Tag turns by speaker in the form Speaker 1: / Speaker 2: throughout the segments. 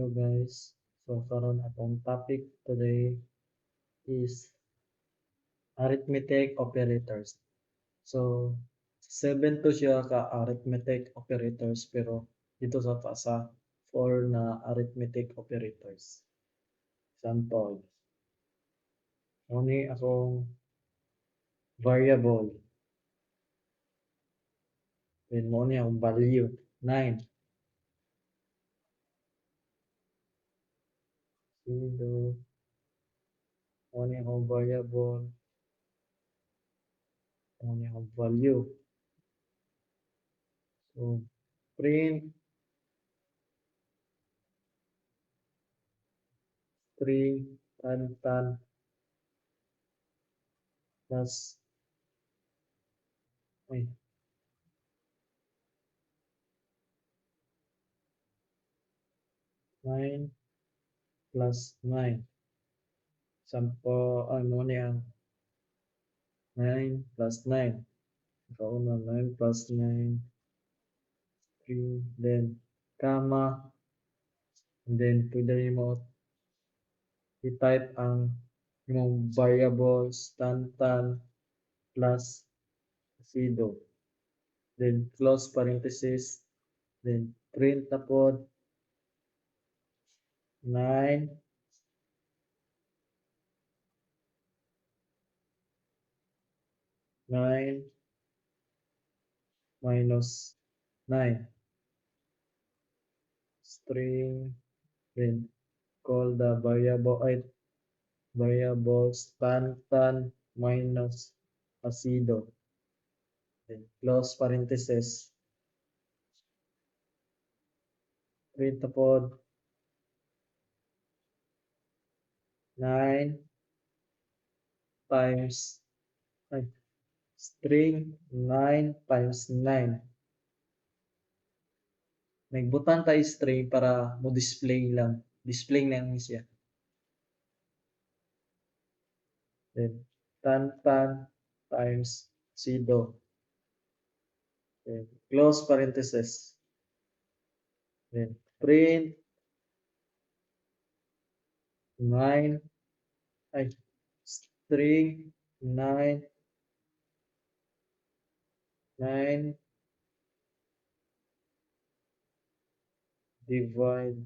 Speaker 1: Hello guys, so karon atong topic today is arithmetic operators. So 7 to siya ka arithmetic operators pero dito sa taasa 4 na arithmetic operators. Example, muni akong variable, then muni akong value 9. Sino muni akong variable, muni akong value. So print string tan plus ay 9 plus 9. Sampo, ay mo niya 9 plus 9. Ikaw na 9 plus 9. 3, then, comma, and then, pwede mo i-type ang imong variables, tan plus sido. Then, close parenthesis. Then, print na pod 9 minus 9. String, then, call the variables tan minus acido. Then close parenthesis. Print na pod 9 times ay, string 9 times 9. Nagbutang tayo string para mo display lang. Display lang siya. Then tan times sido. Then close parenthesis. Then print 9 ay string 9 divide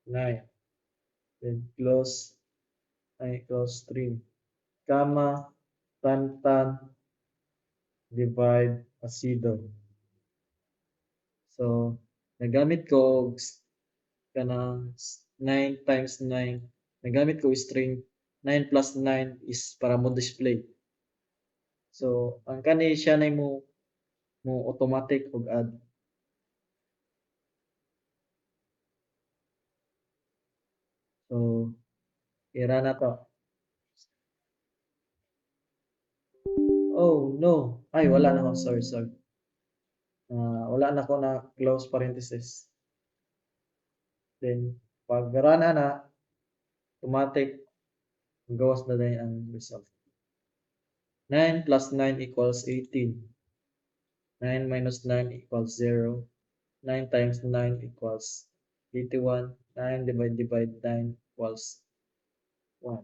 Speaker 1: 9. Then close string. Comma tan divide acido. So, nagamit ko kanang 9 times 9. Nagamit ko string 9 plus 9 is para mo display. So, ang kani siya na mo automatic og add. So, ira na to. Oh, no. Ay, wala na ako. Sorry. Wala na ako na close parenthesis. Then, pag run na, automatic, gawas na din ang result. 9 plus 9 equals 18. 9 minus 9 equals 0. 9 times 9 equals 81. 9 divide 9 equals 1.